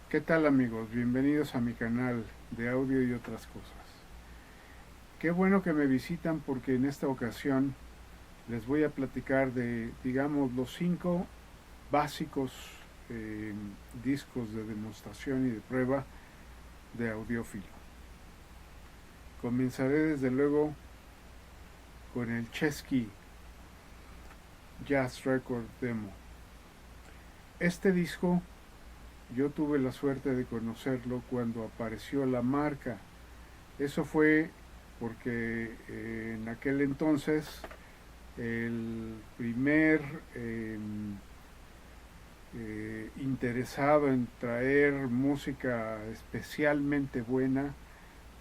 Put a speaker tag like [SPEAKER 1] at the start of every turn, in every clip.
[SPEAKER 1] ¿Qué tal amigos? Bienvenidos a mi canal de audio y otras cosas. Qué bueno que me visitan porque en esta ocasión les voy a platicar de, digamos, los 5 básicos eh, discos de demostración y de prueba de audiófilo. Comenzaré desde luego con el Chesky Jazz Record Demo. Este disco yo tuve la suerte de conocerlo cuando apareció la marca. Eso fue porque en aquel entonces el primer interesado en traer música especialmente buena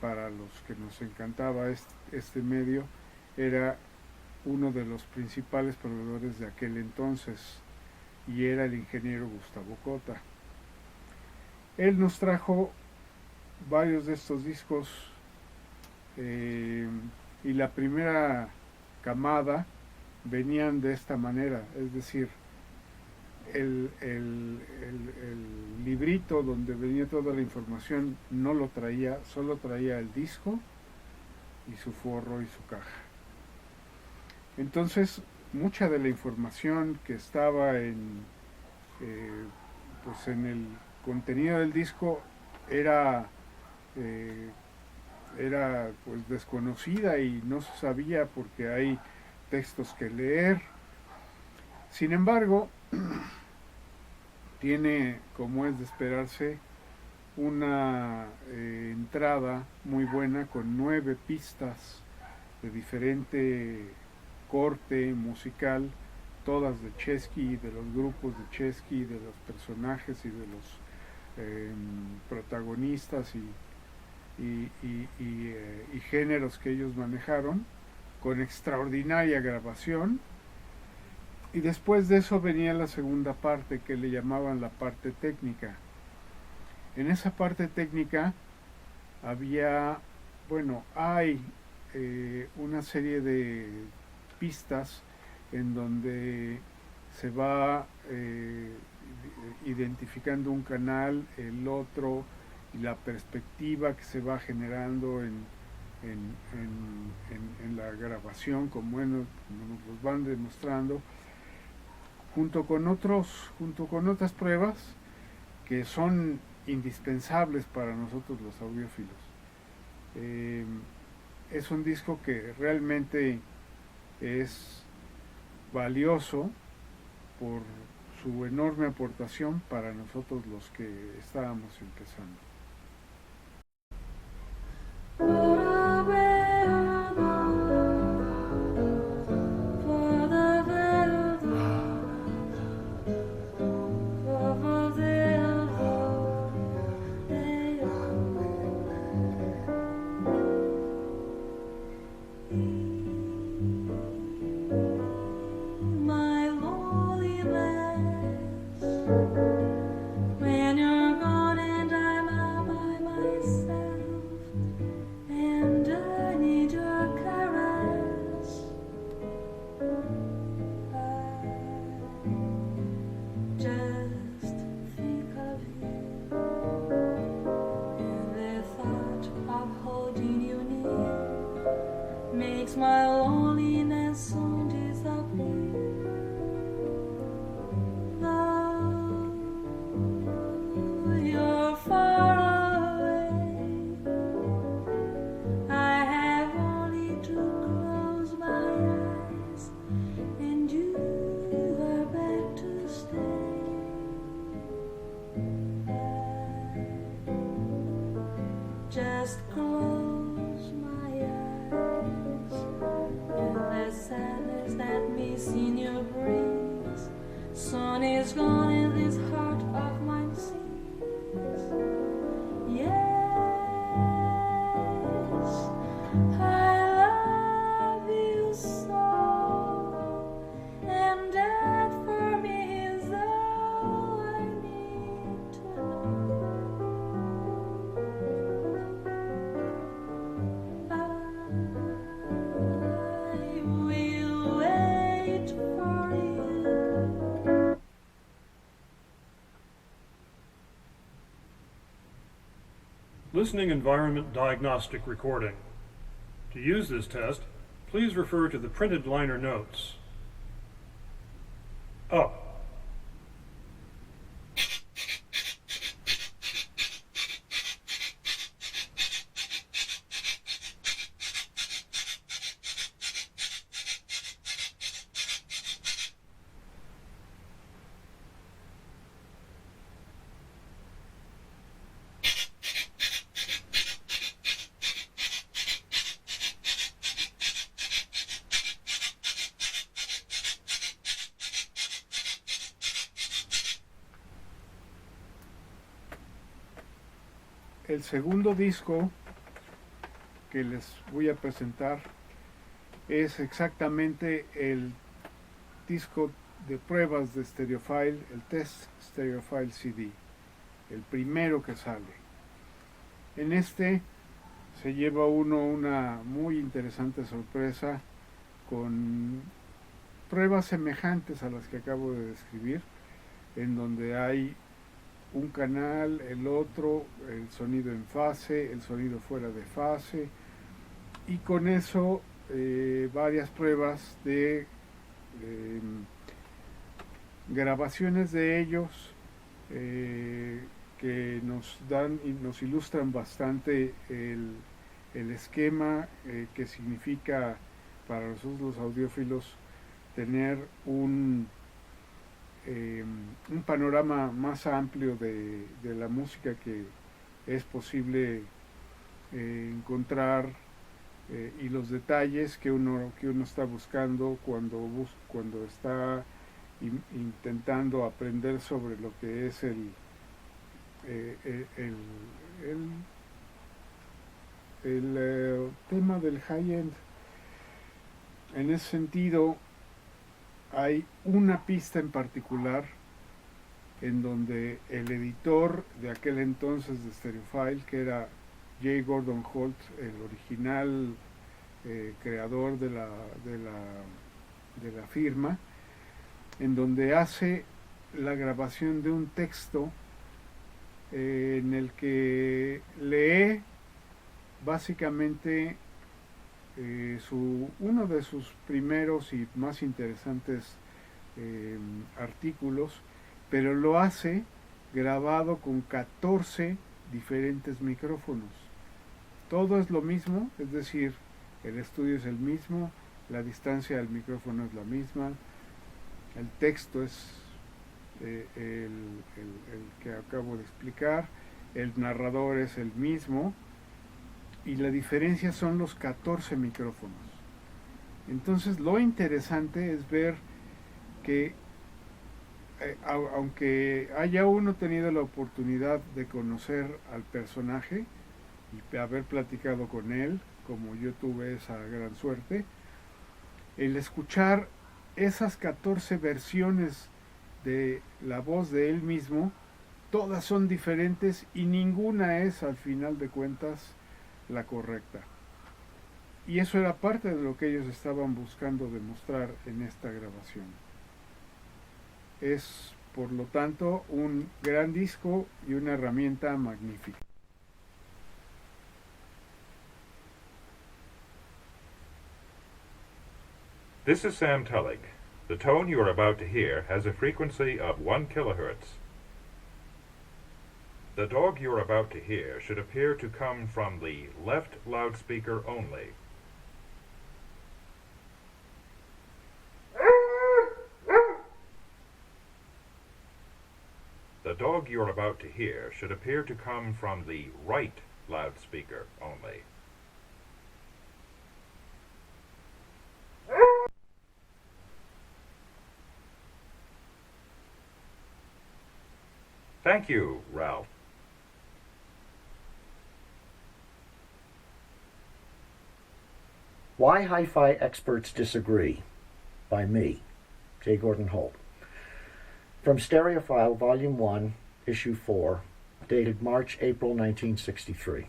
[SPEAKER 1] para los que nos encantaba este medio era uno de los principales proveedores de aquel entonces y era el ingeniero Gustavo Cota. Él nos trajo varios de estos discos y la primera camada venían de esta manera, es decir, el librito donde venía toda la información no lo traía, solo traía el disco y su forro y su caja. Entonces, mucha de la información que estaba eh, pues en el contenido del disco era, eh, era pues desconocida y no se sabía porque hay textos que leer. Sin embargo, tiene, como es de esperarse, una entrada muy buena con 9 pistas de diferente corte musical, todas de Chesky, de los grupos de Chesky, de los personajes y de los protagonistas y géneros que ellos manejaron, con extraordinaria grabación. Y después de eso venía la segunda parte que le llamaban la parte técnica. En esa parte técnica había, bueno, hay una serie de pistas en donde se va identificando un canal, el otro, y la perspectiva que se va generando en la grabación, como nos los van demostrando, junto con otras pruebas que son indispensables para nosotros los audiófilos. Eh, es un disco que realmente es valioso por su enorme aportación para nosotros los que estábamos empezando.
[SPEAKER 2] My loneliness soon disappear. Though you're far away, I have only to close my eyes, and you are back to stay. I just close my eyes. The sadness that may in your breeze, sun is gone in this heart of mine sees. Yes, I love you so, and that for me is all I need to know.
[SPEAKER 3] Listening Environment Diagnostic Recording. To use this test, please refer to the printed liner notes. Up.
[SPEAKER 1] El segundo disco que les voy a presentar es exactamente el disco de pruebas de Stereophile, el Test Stereophile CD, el primero que sale. En este se lleva uno una muy interesante sorpresa con pruebas semejantes a las que acabo de describir, en donde hay un canal, el otro, el sonido en fase, el sonido fuera de fase, y con eso varias pruebas de grabaciones de ellos que nos dan y nos ilustran bastante el esquema que significa para nosotros los audiófilos tener un panorama más amplio de la música que es posible encontrar y los detalles que uno está buscando cuando está intentando aprender sobre lo que es el tema del high-end. En ese sentido, hay una pista en particular en donde el editor de aquel entonces de Stereophile, que era J. Gordon Holt, el original creador de la firma, en donde hace la grabación de un texto en el que lee básicamente uno de sus primeros y más interesantes artículos, pero lo hace grabado con 14 diferentes micrófonos. Todo es lo mismo, es decir, el estudio es el mismo, la distancia del micrófono es la misma, el texto es el que acabo de explicar, el narrador es el mismo, y la diferencia son los 14 micrófonos. Entonces lo interesante es ver que aunque haya uno tenido la oportunidad de conocer al personaje y haber platicado con él, como yo tuve esa gran suerte, el escuchar esas 14 versiones de la voz de él mismo, todas son diferentes y ninguna es, al final de cuentas, la correcta. Y eso era parte de lo que ellos estaban buscando demostrar en esta grabación. Es, por lo tanto, un gran disco y una herramienta magnífica.
[SPEAKER 4] This is Sam Tullig. The tone you are about to hear has a frequency of 1 kilohertz. The dog you are about to hear should appear to come from the left loudspeaker only. The dog you are about to hear should appear to come from the right loudspeaker only. Thank you, Ralph.
[SPEAKER 5] Why Hi-Fi Experts Disagree, by me, J. Gordon Holt. From Stereophile, Volume 1, Issue 4, dated March-April 1963.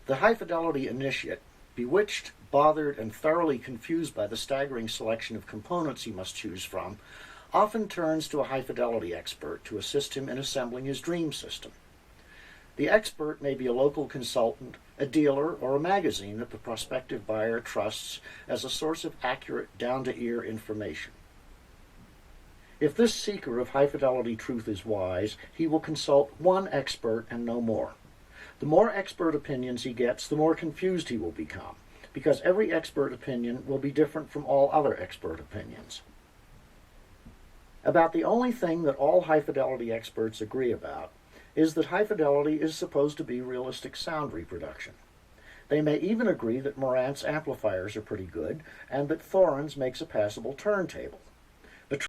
[SPEAKER 5] The high-fidelity initiate, bewitched, bothered, and thoroughly confused by the staggering selection of components he must choose from, often turns to a high-fidelity expert to assist him in assembling his dream system. The expert may be a local consultant, a dealer, or a magazine that the prospective buyer trusts as a source of accurate, down-to-ear information. If this seeker of high-fidelity truth is wise, he will consult one expert and no more. The more expert opinions he gets, the more confused he will become, because every expert opinion will be different from all other expert opinions. About the only thing that all high-fidelity experts agree about is that high fidelity is supposed to be realistic sound reproduction. They may even agree that Marantz amplifiers are pretty good and that Thorens makes a passable turntable. But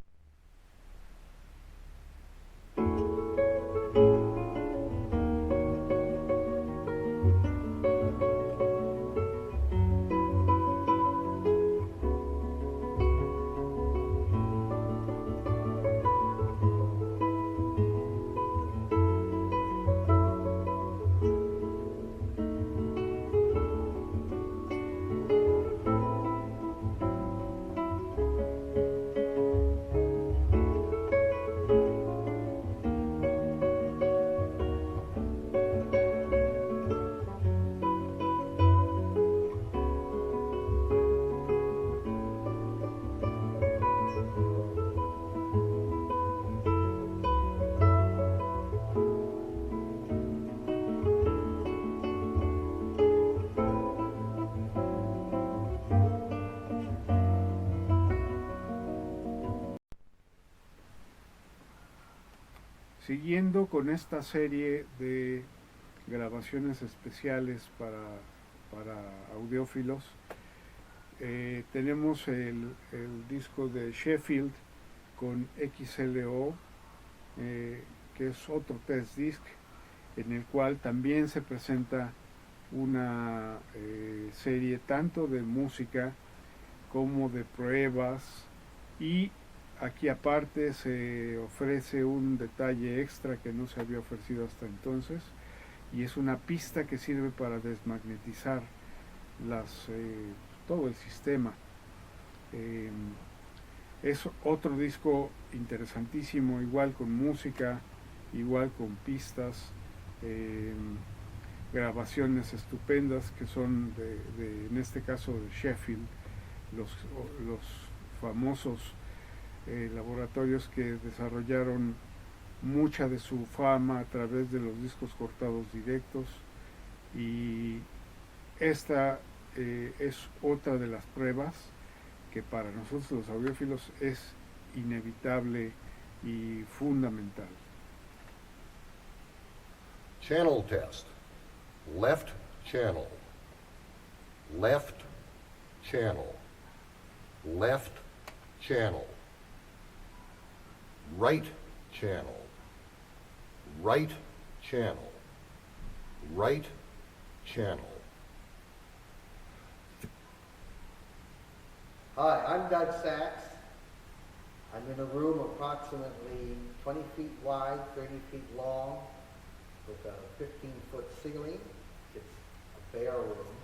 [SPEAKER 1] siguiendo con esta serie de grabaciones especiales para audiófilos, tenemos el disco de Sheffield con XLO, que es otro test disc, en el cual también se presenta una serie tanto de música como de pruebas, y aquí aparte se ofrece un detalle extra que no se había ofrecido hasta entonces, y es una pista que sirve para desmagnetizar todo el sistema. Es otro disco interesantísimo, igual con música, igual con pistas, grabaciones estupendas que son en este caso de Sheffield, los famosos laboratorios que desarrollaron mucha de su fama a través de los discos cortados directos, y esta es otra de las pruebas que para nosotros los audiófilos es inevitable y fundamental.
[SPEAKER 6] Channel test. Left channel. Left channel. Left channel. Right channel. Right channel. Right channel.
[SPEAKER 7] Hi, I'm Doug Sachs. I'm in a room approximately 20 feet wide, 30 feet long, with a 15-foot ceiling. It's a bare room.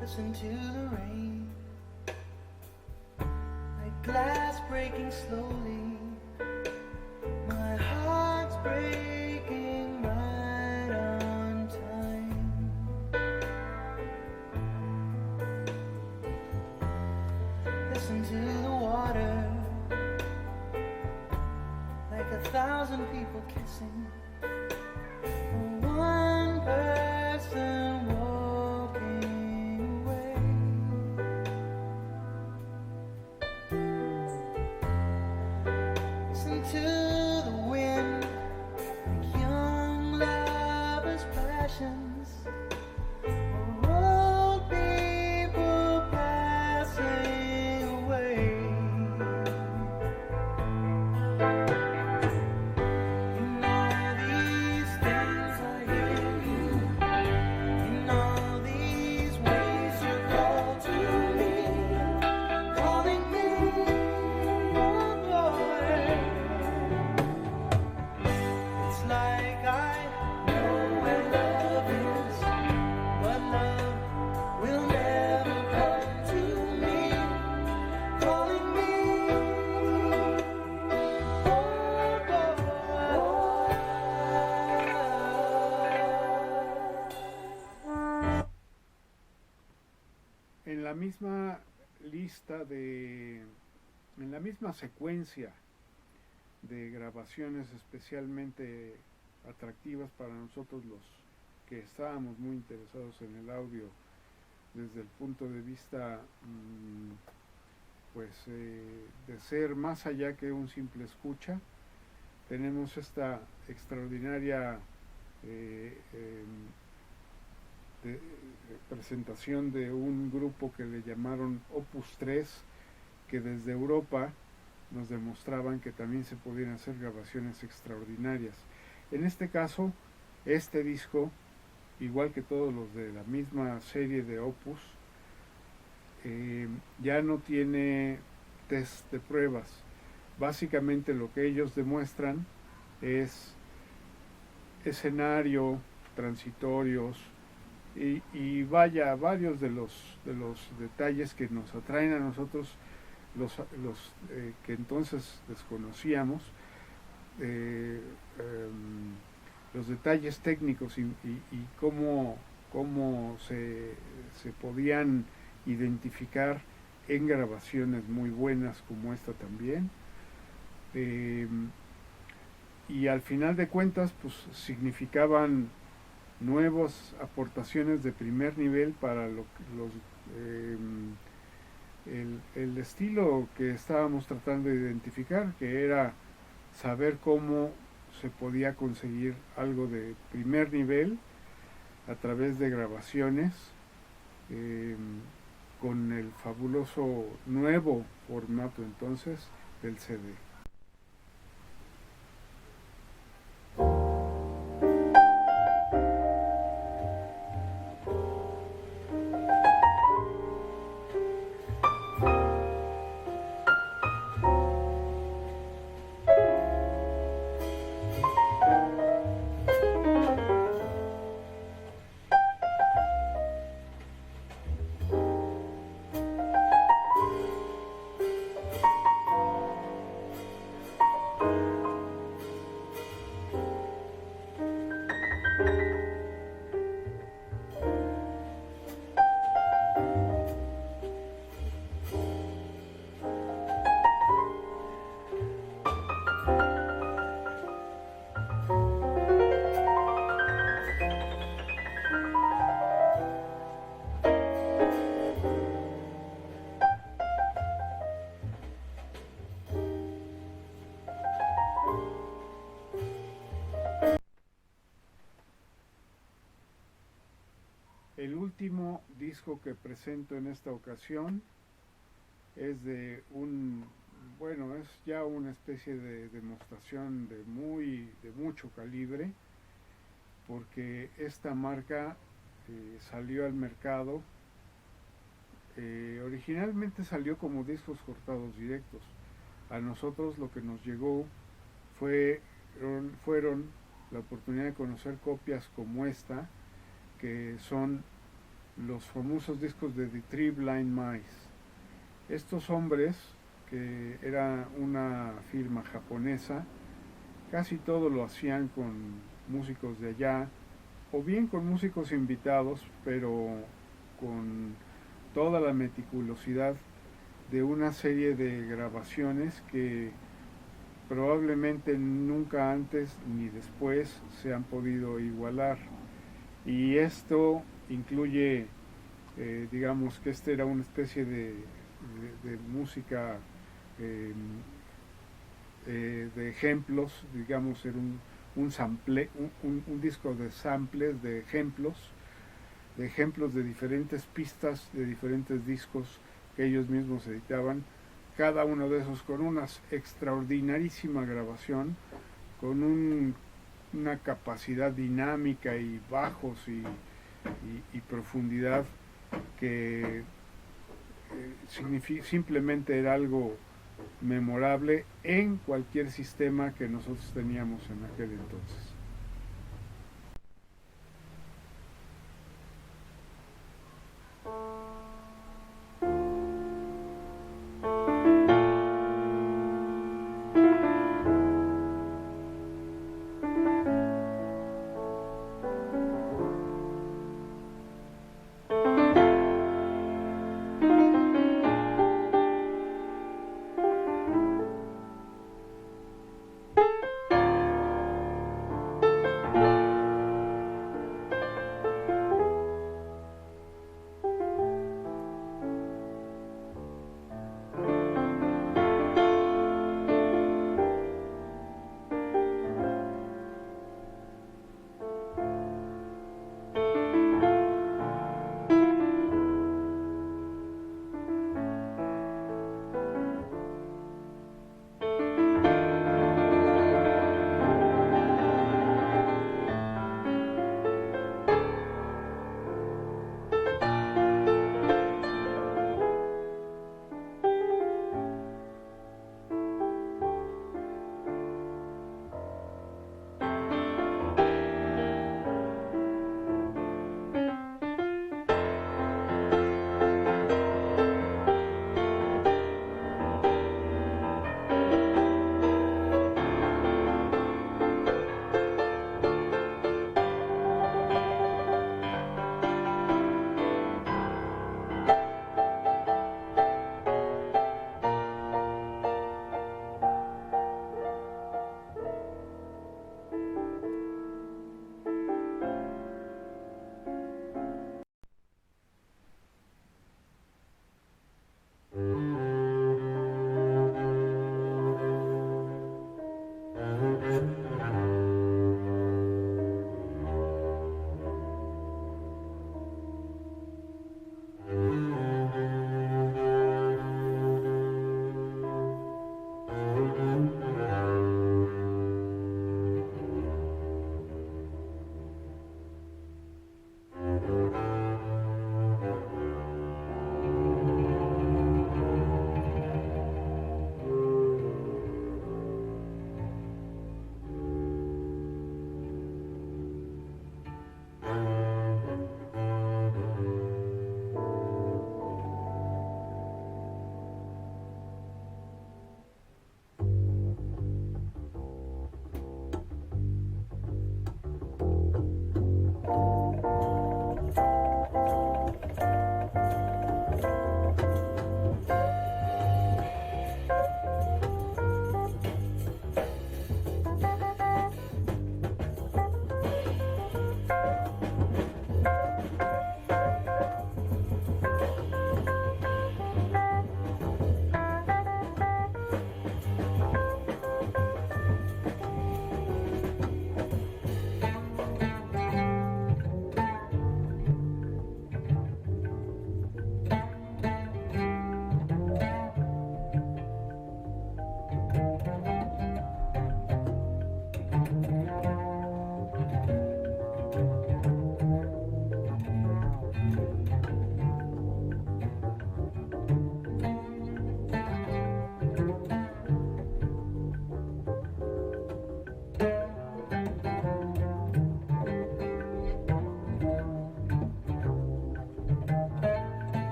[SPEAKER 2] Listen to the rain, like glass breaking slowly. My heart's breaking right on time. Listen to the water, like 1,000 people kissing. One person walking away. Listen to the wind, like young lovers' passions, or old people passing
[SPEAKER 1] la misma lista en la misma secuencia de grabaciones especialmente atractivas para nosotros los que estábamos muy interesados en el audio desde el punto de vista de ser más allá que un simple escucha. Tenemos esta extraordinaria presentación de un grupo que le llamaron Opus 3, que desde Europa nos demostraban que también se podían hacer grabaciones extraordinarias. En este caso, este disco, igual que todos los de la misma serie de Opus, ya no tiene test de pruebas. Básicamente lo que ellos demuestran es escenario, transitorios y vaya, varios de los detalles que nos atraen a nosotros, los que entonces desconocíamos, los detalles técnicos y cómo se podían identificar en grabaciones muy buenas como esta también. Y al final de cuentas pues significaban nuevas aportaciones de primer nivel para el estilo que estábamos tratando de identificar, que era saber cómo se podía conseguir algo de primer nivel a través de grabaciones con el fabuloso nuevo formato entonces del CD. El último disco que presento en esta ocasión es de es ya una especie de demostración de mucho calibre, porque esta marca salió al mercado, originalmente salió como discos cortados directos. A nosotros lo que nos llegó fueron la oportunidad de conocer copias como esta, que son los famosos discos de The Three Blind Mice. Estos hombres, que era una firma japonesa, casi todo lo hacían con músicos de allá, o bien con músicos invitados, pero con toda la meticulosidad de una serie de grabaciones que probablemente nunca antes ni después se han podido igualar. Y esto incluye, digamos que esta era una especie de música de ejemplos, digamos, era un disco de samples, de ejemplos de diferentes pistas, de diferentes discos que ellos mismos editaban, cada uno de esos con una extraordinarísima grabación, con una capacidad dinámica y bajos y profundidad que simplemente era algo memorable en cualquier sistema que nosotros teníamos en aquel entonces.